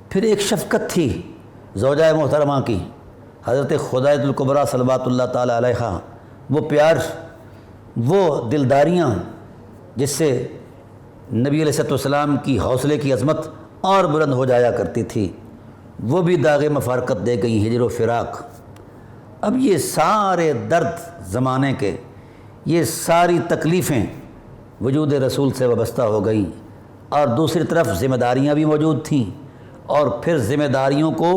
پھر ایک شفقت تھی زوجہ محترمہ کی، حضرت خدیجہ الکبریٰ صلوات اللہ تعالی علیہا، وہ پیار، وہ دلداریاں جس سے نبی علیہ السلام کی حوصلے کی عظمت اور بلند ہو جایا کرتی تھی، وہ بھی داغ مفارقت دے گئی، ہجر و فراق۔ اب یہ سارے درد زمانے کے، یہ ساری تکلیفیں وجود رسول سے وابستہ ہو گئیں، اور دوسری طرف ذمہ داریاں بھی موجود تھیں، اور پھر ذمہ داریوں کو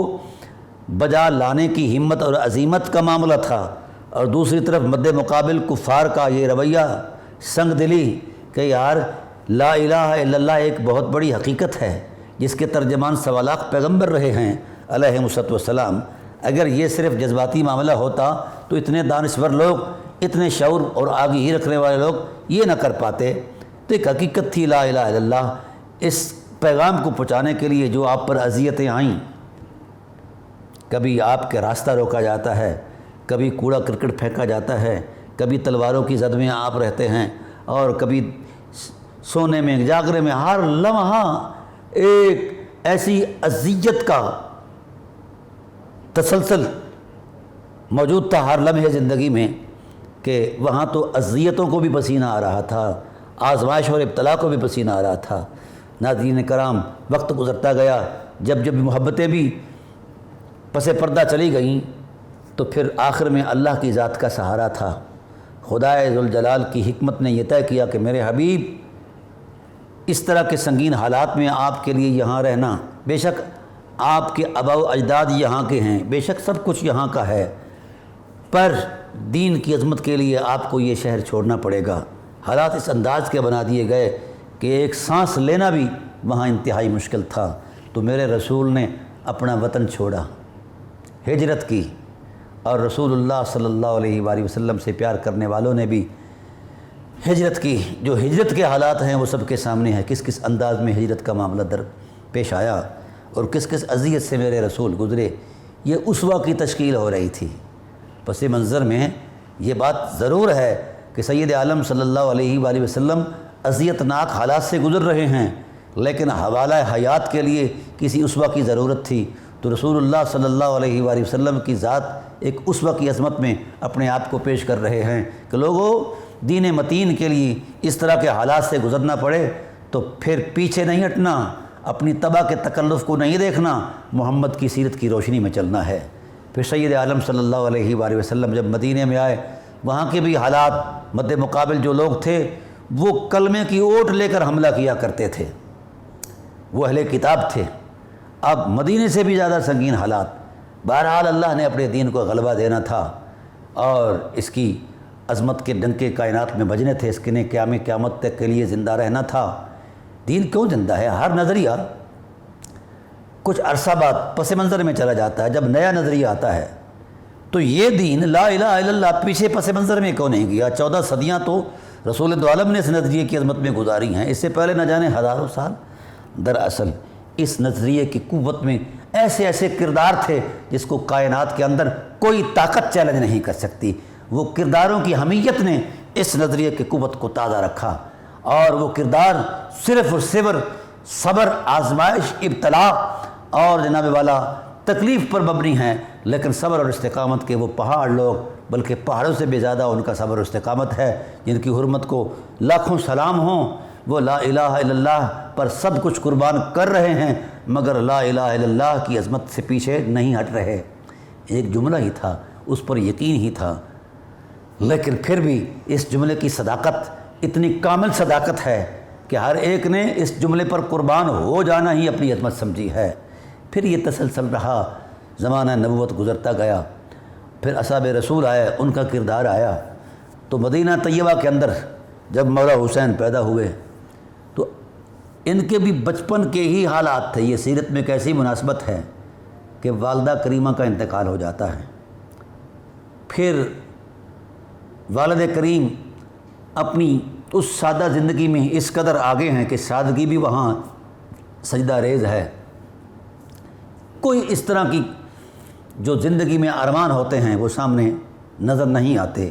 بجا لانے کی ہمت اور عزیمت کا معاملہ تھا، اور دوسری طرف مد مقابل کفار کا یہ رویہ سنگ دلی کہ یار لا الہ الا اللہ ایک بہت بڑی حقیقت ہے جس کے ترجمان سوا لاکھ پیغمبر رہے ہیں علیہ السلام۔ اگر یہ صرف جذباتی معاملہ ہوتا تو اتنے دانشور لوگ، اتنے شعور اور آگہی رکھنے والے لوگ یہ نہ کر پاتے۔ تو ایک حقیقت تھی لا الہ الا اللہ۔ اس پیغام کو پہنچانے کے لیے جو آپ پر اذیتیں آئیں، کبھی آپ کے راستہ روکا جاتا ہے، کبھی کوڑا کرکٹ پھینکا جاتا ہے، کبھی تلواروں کی زد میں آپ رہتے ہیں، اور کبھی سونے میں جاگرے میں ہر لمحہ ایک ایسی اذیت کا تسلسل موجود تھا ہر لمحے زندگی میں کہ وہاں تو اذیتوں کو بھی پسینہ آ رہا تھا، آزمائش اور ابتلا کو بھی پسینہ آ رہا تھا۔ ناظرین کرام، وقت گزرتا گیا، جب جب محبتیں بھی پس پردہ چلی گئیں تو پھر آخر میں اللہ کی ذات کا سہارا تھا۔ خدائے ذوالجلال کی حکمت نے یہ طے کیا کہ میرے حبیب، اس طرح کے سنگین حالات میں آپ کے لیے یہاں رہنا، بے شک آپ کے آباء و اجداد یہاں کے ہیں، بے شک سب کچھ یہاں کا ہے، پر دین کی عظمت کے لیے آپ کو یہ شہر چھوڑنا پڑے گا۔ حالات اس انداز کے بنا دیے گئے کہ ایک سانس لینا بھی وہاں انتہائی مشکل تھا۔ تو میرے رسول نے اپنا وطن چھوڑا، ہجرت کی، اور رسول اللہ صلی اللہ علیہ وآلہ وسلم سے پیار کرنے والوں نے بھی ہجرت کی۔ جو ہجرت کے حالات ہیں وہ سب کے سامنے ہیں، کس کس انداز میں ہجرت کا معاملہ در پیش آیا اور کس کس اذیت سے میرے رسول گزرے۔ یہ اسوہ کی تشکیل ہو رہی تھی۔ پس منظر میں یہ بات ضرور ہے کہ سید عالم صلی اللہ علیہ وآلہ وسلم اذیت ناک حالات سے گزر رہے ہیں، لیکن حوالہ حیات کے لیے کسی اسوہ کی ضرورت تھی۔ تو رسول اللہ صلی اللہ علیہ وآلہ وسلم کی ذات ایک اسوہ کی عظمت میں اپنے آپ کو پیش کر رہے ہیں کہ لوگوں، دین متین کے لیے اس طرح کے حالات سے گزرنا پڑے تو پھر پیچھے نہیں ہٹنا، اپنی تباہ کے تکلف کو نہیں دیکھنا، محمد کی سیرت کی روشنی میں چلنا ہے۔ پھر سید عالم صلی اللہ علیہ وآلہ وسلم جب مدینے میں آئے، وہاں کے بھی حالات مد مقابل جو لوگ تھے وہ کلمے کی اوٹ لے کر حملہ کیا کرتے تھے، وہ اہل کتاب تھے۔ اب مدینے سے بھی زیادہ سنگین حالات۔ بہرحال اللہ نے اپنے دین کو غلبہ دینا تھا اور اس کی عظمت کے ڈنکے کائنات میں بجنے تھے، اس کے نے قیامت تک کے لیے زندہ رہنا تھا۔ دین کیوں زندہ ہے؟ ہر نظریہ کچھ عرصہ بعد پس منظر میں چلا جاتا ہے، جب نیا نظریہ آتا ہے۔ تو یہ دین لا الہ الا اللہ پیچھے پس منظر میں کیوں نہیں گیا؟ 14 صدیاں تو رسول دو عالم نے اس نظریے کی عظمت میں گزاری ہیں، اس سے پہلے نہ جانے ہزاروں سال۔ دراصل اس نظریے کی قوت میں ایسے ایسے کردار تھے جس کو کائنات کے اندر کوئی طاقت چیلنج نہیں کر سکتی۔ وہ کرداروں کی حمیت نے اس نظریے کی قوت کو تازہ رکھا، اور وہ کردار صرف اور صرف صبر، آزمائش، ابتلا اور جناب والا تکلیف پر مبنی ہیں، لیکن صبر اور استقامت کے وہ پہاڑ لوگ، بلکہ پہاڑوں سے بھی زیادہ ان کا صبر اور استقامت ہے، جن کی حرمت کو لاکھوں سلام ہوں۔ وہ لا الہ الا اللہ پر سب کچھ قربان کر رہے ہیں، مگر لا الہ الا اللہ کی عظمت سے پیچھے نہیں ہٹ رہے۔ ایک جملہ ہی تھا، اس پر یقین ہی تھا، لیکن پھر بھی اس جملے کی صداقت اتنی کامل صداقت ہے کہ ہر ایک نے اس جملے پر قربان ہو جانا ہی اپنی عظمت سمجھی ہے۔ پھر یہ تسلسل رہا، زمانہ نبوت گزرتا گیا، پھر اصحاب رسول آئے، ان کا کردار آیا۔ تو مدینہ طیبہ کے اندر جب مولا حسین پیدا ہوئے تو ان کے بھی بچپن کے ہی حالات تھے۔ یہ سیرت میں کیسی مناسبت ہے کہ والدہ کریمہ کا انتقال ہو جاتا ہے، پھر والد کریم اپنی اس سادہ زندگی میں اس قدر آگے ہیں کہ سادگی بھی وہاں سجدہ ریز ہے۔ کوئی اس طرح کی جو زندگی میں ارمان ہوتے ہیں وہ سامنے نظر نہیں آتے۔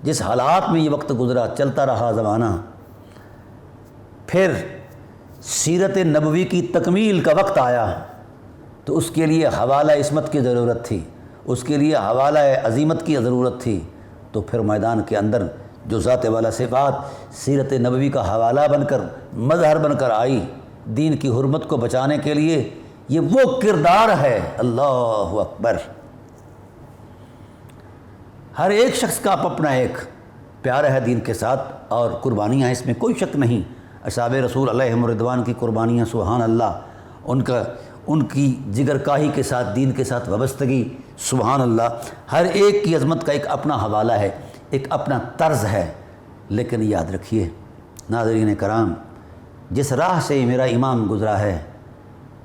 جس حالات میں یہ وقت گزرا، چلتا رہا زمانہ، پھر سیرت نبوی کی تکمیل کا وقت آیا تو اس کے لیے حوالہ عصمت کی ضرورت تھی، اس کے لیے حوالہ عزیمت کی ضرورت تھی۔ تو پھر میدان کے اندر جو ذات والا صفات سیرت نبوی کا حوالہ بن کر، مظہر بن کر آئی دین کی حرمت کو بچانے کے لیے، یہ وہ کردار ہے۔ اللہ اکبر! ہر ایک شخص کا اپنا ایک پیار ہے دین کے ساتھ، اور قربانیاں اس میں کوئی شک نہیں۔ اصحاب رسول علیہم رضوان کی قربانیاں سبحان اللہ، ان کی جگر کاہی کے ساتھ دین کے ساتھ وابستگی سبحان اللہ۔ ہر ایک کی عظمت کا ایک اپنا حوالہ ہے، ایک اپنا طرز ہے۔ لیکن یاد رکھیے ناظرین کرام، جس راہ سے میرا امام گزرا ہے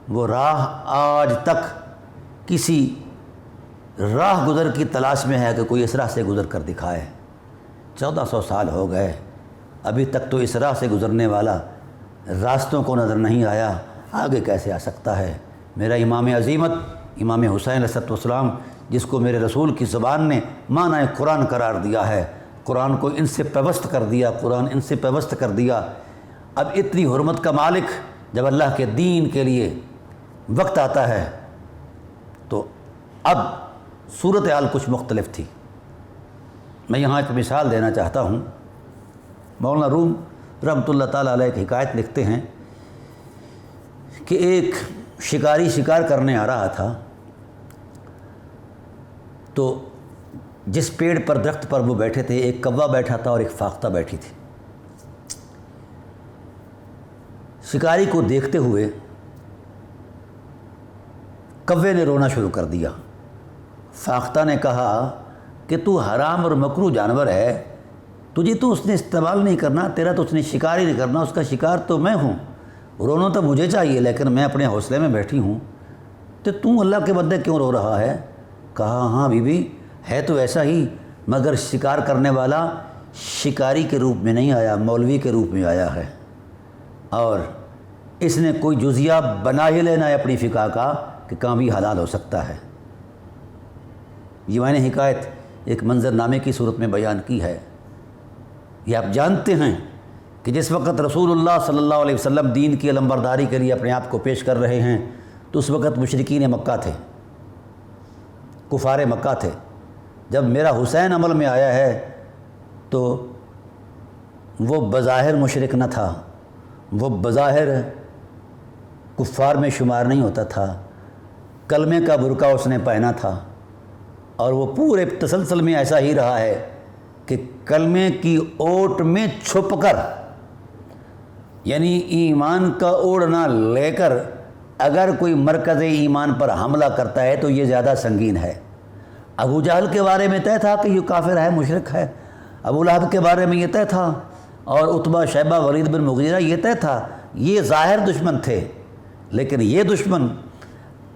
وہ راہ آج تک کسی راہ گزر کی تلاش میں ہے کہ کوئی اس راہ سے گزر کر دکھائے۔ 1400 سال ہو گئے، ابھی تک تو اس راہ سے گزرنے والا راستوں کو نظر نہیں آیا، آگے کیسے آ سکتا ہے؟ میرا امام عظیمت امام حسین علیہ السلام، جس کو میرے رسول کی زبان نے معنی قرآن قرار دیا ہے، قرآن کو ان سے پیوست کر دیا، قرآن ان سے پیوست کر دیا۔ اب اتنی حرمت کا مالک جب اللہ کے دین کے لیے وقت آتا ہے تو اب صورتحال کچھ مختلف تھی۔ میں یہاں ایک مثال دینا چاہتا ہوں۔ مولانا روم رحمۃ اللہ تعالیٰ علیہ ایک حکایت لکھتے ہیں کہ ایک شکاری شکار کرنے آ رہا تھا، تو جس پیڑ پر درخت پر وہ بیٹھے تھے ایک کوا بیٹھا تھا اور ایک فاختہ بیٹھی تھی۔ شکاری کو دیکھتے ہوئے کوے نے رونا شروع کر دیا۔ فاختہ نے کہا کہ تو حرام اور مکروہ جانور ہے، تجھے تو اس نے استعمال نہیں کرنا، تیرا تو اس نے شکار ہی نہیں کرنا، اس کا شکار تو میں ہوں، رونا تو مجھے چاہیے لیکن میں اپنے حوصلے میں بیٹھی ہوں، تو اللہ کے بندے کیوں رو رہا ہے؟ کہا ہاں بی بی ہے تو ایسا ہی، مگر شکار کرنے والا شکاری کے روپ میں نہیں آیا، مولوی کے روپ میں آیا ہے، اور اس نے کوئی جزیہ بنا ہی لینا ہے اپنی فقہ کا کہ کہاں بھی حلال ہو سکتا ہے۔ یہ میں نے حکایت ایک منظر نامے کی صورت میں بیان کی ہے۔ یہ آپ جانتے ہیں کہ جس وقت رسول اللہ صلی اللہ علیہ وسلم دین کی علمبرداری کے لیے اپنے آپ کو پیش کر رہے ہیں تو اس وقت مشرکین مکہ تھے، کفار مکہ تھے۔ جب میرا حسین عمل میں آیا ہے تو وہ بظاہر مشرک نہ تھا، وہ بظاہر کفار میں شمار نہیں ہوتا تھا، کلمے کا برقع اس نے پہنا تھا، اور وہ پورے تسلسل میں ایسا ہی رہا ہے کہ کلمے کی اوٹ میں چھپ کر، یعنی ایمان کا اوڑھنا لے کر اگر کوئی مرکز ایمان پر حملہ کرتا ہے تو یہ زیادہ سنگین ہے۔ ابو جہل کے بارے میں طے تھا کہ یہ کافر ہے، مشرک ہے، ابو لہب کے بارے میں یہ طے تھا، اور عتبہ شیبہ ولید بن مغیرہ یہ طے تھا، یہ ظاہر دشمن تھے۔ لیکن یہ دشمن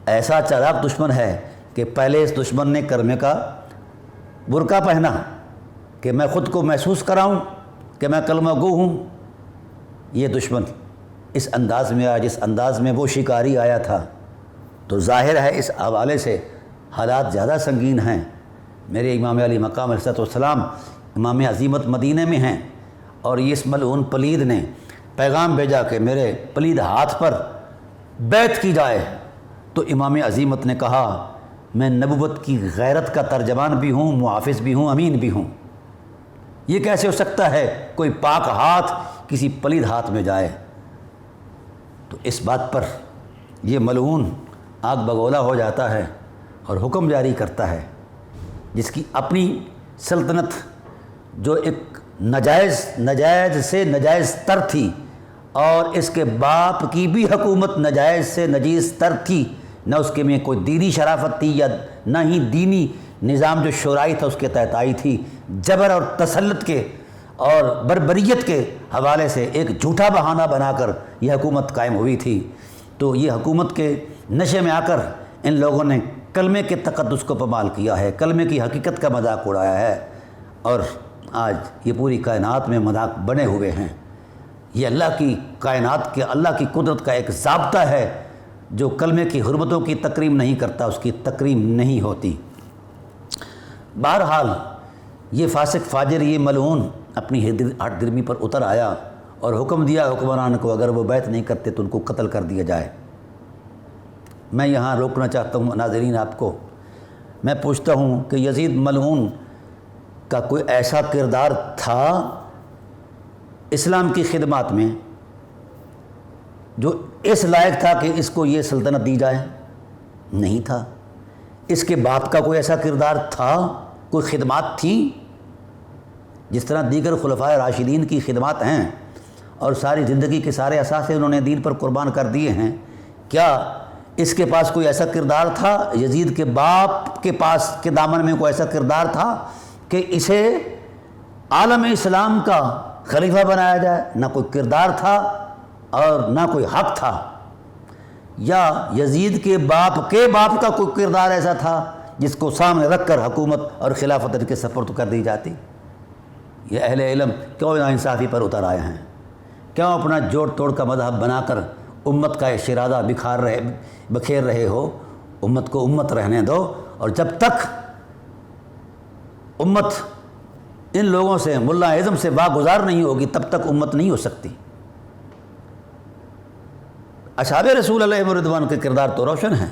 ایسا چالاک دشمن ہے کہ پہلے اس دشمن نے کلمے کا برقع پہنا کہ میں خود کو محسوس کراؤں کہ میں کلمہ گو ہوں۔ یہ دشمن اس انداز میں آیا جس انداز میں وہ شکاری آیا تھا، تو ظاہر ہے اس حوالے سے حالات زیادہ سنگین ہیں۔ میرے امام علی مقام علیہ السلام امام عظیمت مدینہ میں ہیں، اور اس ملعون پلید نے پیغام بھیجا کہ میرے پلید ہاتھ پر بیعت کی جائے، تو امام عظیمت نے کہا میں نبوت کی غیرت کا ترجمان بھی ہوں، محافظ بھی ہوں، امین بھی ہوں، یہ کیسے ہو سکتا ہے کوئی پاک ہاتھ کسی پلید ہاتھ میں جائے؟ تو اس بات پر یہ ملعون آگ بگولا ہو جاتا ہے اور حکم جاری کرتا ہے، جس کی اپنی سلطنت جو ایک نجائز سے نجائز تر تھی، اور اس کے باپ کی بھی حکومت نجائز سے نجیز تر تھی، نہ اس کے میں کوئی دینی شرافت تھی یا نہ ہی دینی نظام جو شورائی تھا اس کے تحت آئی تھی۔ جبر اور تسلط کے اور بربریت کے حوالے سے ایک جھوٹا بہانہ بنا کر یہ حکومت قائم ہوئی تھی۔ تو یہ حکومت کے نشے میں آ کر ان لوگوں نے کلمے کے تقدس کو پامال کیا ہے، کلمے کی حقیقت کا مذاق اڑایا ہے، اور آج یہ پوری کائنات میں مذاق بنے ہوئے ہیں۔ یہ اللہ کی کائنات کے اللہ کی قدرت کا ایک ضابطہ ہے، جو کلمے کی حرمتوں کی تکریم نہیں کرتا اس کی تکریم نہیں ہوتی۔ بہرحال یہ فاسق فاجر، یہ ملعون اپنی ہٹ درمی پر اتر آیا اور حکم دیا حکمران کو اگر وہ بیعت نہیں کرتے تو ان کو قتل کر دیا جائے۔ میں یہاں روکنا چاہتا ہوں ناظرین آپ کو، میں پوچھتا ہوں کہ یزید ملعون کا کوئی ایسا کردار تھا اسلام کی خدمات میں جو اس لائق تھا کہ اس کو یہ سلطنت دی جائے؟ نہیں تھا۔ اس کے باپ کا کوئی ایسا کردار تھا؟ کوئی خدمات تھیں جس طرح دیگر خلفائے راشدین کی خدمات ہیں اور ساری زندگی کے سارے اثاثے انہوں نے دین پر قربان کر دیے ہیں، کیا اس کے پاس کوئی ایسا کردار تھا؟ یزید کے باپ کے پاس کے دامن میں کوئی ایسا کردار تھا کہ اسے عالم اسلام کا خلیفہ بنایا جائے؟ نہ کوئی کردار تھا اور نہ کوئی حق تھا۔ یا یزید کے باپ کا کوئی کردار ایسا تھا جس کو سامنے رکھ کر حکومت اور خلافت ان کے سپرد کر دی جاتی؟ یہ اہل علم کیوں ناانصافی پر اتر آئے ہیں؟ کیوں اپنا جوڑ توڑ کا مذہب بنا کر امت کا اشرادہ بکھیر رہے ہو؟ امت کو امت رہنے دو، اور جب تک امت ان لوگوں سے، ملا اعظم سے واگزار نہیں ہوگی تب تک امت نہیں ہو سکتی۔ اصحاب رسول علیہ رضوان کے کردار تو روشن ہیں،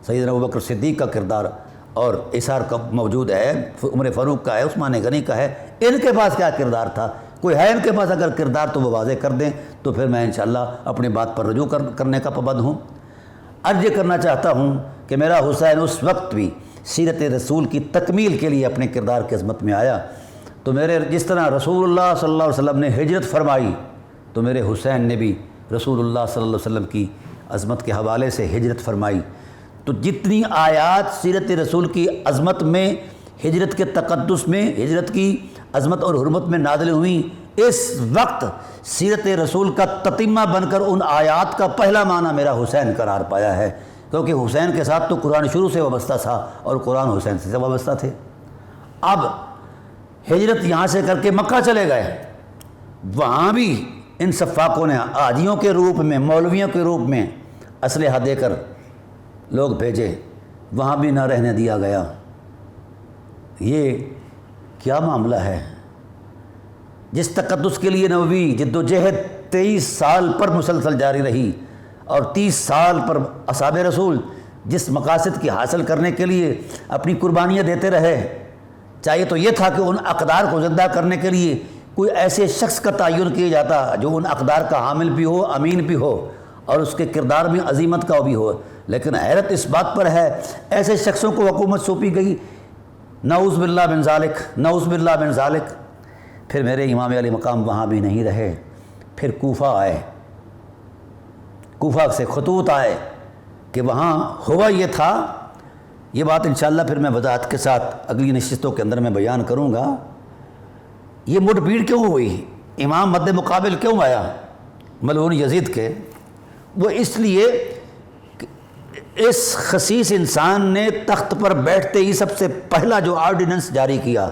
سیدنا ابوبکر صدیق کا کردار اور اثار کا موجود ہے، عمر فاروق کا ہے، عثمان غنی کا ہے۔ ان کے پاس کیا کردار تھا؟ کوئی ہے ان کے پاس اگر کردار تو وہ واضح کر دیں، تو پھر میں انشاءاللہ اپنی بات پر رجوع کرنے کا پابند ہوں۔ عرض یہ کرنا چاہتا ہوں کہ میرا حسین اس وقت بھی سیرت رسول کی تکمیل کے لیے اپنے کردار کی عظمت میں آیا، تو جس طرح رسول اللہ صلی اللہ علیہ وسلم نے ہجرت فرمائی، تو میرے حسین نے بھی رسول اللہ صلی اللہ علیہ وسلم کی عظمت کے حوالے سے ہجرت فرمائی۔ تو جتنی آیات سیرت رسول کی عظمت میں، ہجرت کے تقدس میں، ہجرت کی عظمت اور حرمت میں نازل ہوئیں، اس وقت سیرت رسول کا تتمہ بن کر ان آیات کا پہلا معنی میرا حسین قرار پایا ہے، کیونکہ حسین کے ساتھ تو قرآن شروع سے وابستہ تھا اور قرآن حسین سے وابستہ تھے۔ اب ہجرت یہاں سے کر کے مکہ چلے گئے، وہاں بھی ان سفاکوں نے حاجیوں کے روپ میں، مولویوں کے روپ میں اسلحہ دے کر لوگ بھیجے، وہاں بھی نہ رہنے دیا گیا۔ یہ کیا معاملہ ہے؟ جس تقدس کے لیے نبوی جد و جہد 23 سال پر مسلسل جاری رہی، اور 30 سال پر اصحاب رسول جس مقاصد کی حاصل کرنے کے لیے اپنی قربانیاں دیتے رہے، چاہیے تو یہ تھا کہ ان اقدار کو زندہ کرنے کے لیے کوئی ایسے شخص کا تعین کیا جاتا جو ان اقدار کا حامل بھی ہو، امین بھی ہو، اور اس کے کردار میں عظیمت کا بھی ہو۔ لیکن حیرت اس بات پر ہے، ایسے شخصوں کو حکومت سونپی گئی، نعوذ باللہ من ذالک، نعوذ باللہ من ذالک۔ پھر میرے امام علی مقام وہاں بھی نہیں رہے، پھر کوفہ آئے، کوفہ سے خطوط آئے کہ وہاں ہوا یہ تھا۔ یہ بات انشاءاللہ پھر میں وضاحت کے ساتھ اگلی نشستوں کے اندر میں بیان کروں گا۔ یہ مٹ بھیڑ کیوں ہوئی؟ امام مد مقابل کیوں آیا ملعون یزید کے؟ وہ اس لیے کہ اس خسیس انسان نے تخت پر بیٹھتے ہی سب سے پہلا جو آرڈیننس جاری کیا،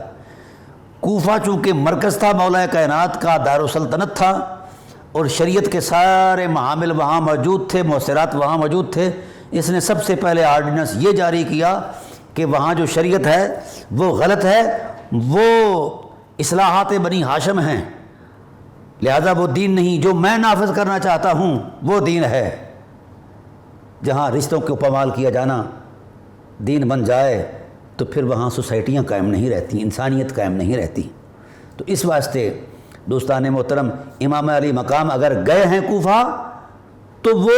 کوفہ چونکہ مرکز تھا مولا کائنات کا، دارالسلطنت تھا، اور شریعت کے سارے معامل وہاں موجود تھے، مؤثرات وہاں موجود تھے، اس نے سب سے پہلے آرڈیننس یہ جاری کیا کہ وہاں جو شریعت ہے وہ غلط ہے، وہ اصلاحات بنی ہاشم ہیں، لہذا وہ دین نہیں، جو میں نافذ کرنا چاہتا ہوں وہ دین ہے۔ جہاں رشتوں کو پامال کیا جانا دین بن جائے تو پھر وہاں سوسائٹیاں قائم نہیں رہتی، انسانیت قائم نہیں رہتی۔ تو اس واسطے دوستان محترم، امام علی مقام اگر گئے ہیں کوفہ تو وہ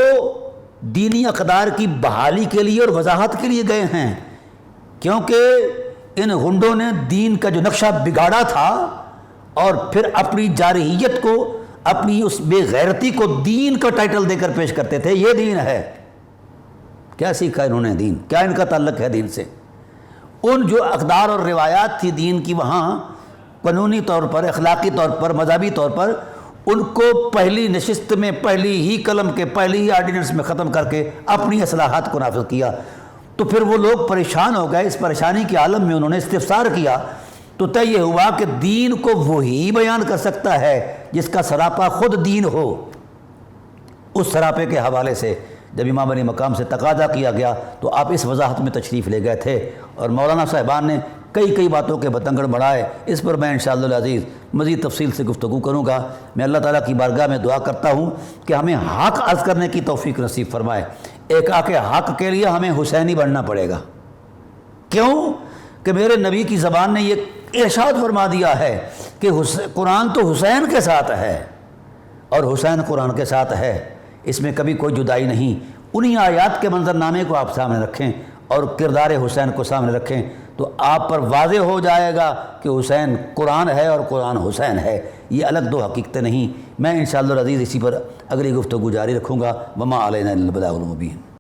دینی اقدار کی بحالی کے لیے اور وضاحت کے لیے گئے ہیں، کیونکہ ان غنڈوں نے دین کا جو نقشہ بگاڑا تھا اور پھر اپنی جارحیت کو، اپنی اس بے غیرتی کو دین کا ٹائٹل دے کر پیش کرتے تھے، یہ دین ہے۔ کیا سیکھا انہوں نے دین؟ کیا ان کا تعلق ہے دین سے؟ ان جو اقدار اور روایات تھی دین کی وہاں قانونی طور پر، اخلاقی طور پر، مذہبی طور پر، ان کو پہلی نشست میں، پہلی ہی قلم کے، پہلی ہی آرڈیننس میں ختم کر کے اپنی اصلاحات کو نافذ کیا۔ تو پھر وہ لوگ پریشان ہو گئے، اس پریشانی کے عالم میں انہوں نے استفسار کیا، تو طے یہ ہوا کہ دین کو وہی بیان کر سکتا ہے جس کا سراپا خود دین ہو۔ اس سراپے کے حوالے سے جب امام علی مقام سے تقاضا کیا گیا تو آپ اس وضاحت میں تشریف لے گئے تھے، اور مولانا صاحبان نے کئی باتوں کے بتنگڑ بڑھائے۔ اس پر میں انشاءاللہ العزیز مزید تفصیل سے گفتگو کروں گا۔ میں اللہ تعالیٰ کی بارگاہ میں دعا کرتا ہوں کہ ہمیں حق عرض کرنے کی توفیق نصیب فرمائے۔ ایک حق کے لیے ہمیں حسینی بننا پڑے گا۔ کیوں؟ کہ میرے نبی کی زبان نے یہ ارشاد فرما دیا ہے کہ قرآن تو حسین کے ساتھ ہے اور حسین قرآن کے ساتھ ہے، اس میں کبھی کوئی جدائی نہیں۔ انہی آیات کے منظر نامے کو آپ سامنے رکھیں اور کردار حسین کو سامنے رکھیں تو آپ پر واضح ہو جائے گا کہ حسین قرآن ہے اور قرآن حسین ہے، یہ الگ دو حقیقتیں نہیں۔ میں انشاءاللہ العزیز اسی پر اگلی گفتگو جاری رکھوں گا۔ وما علینا الا البلاغ المبین۔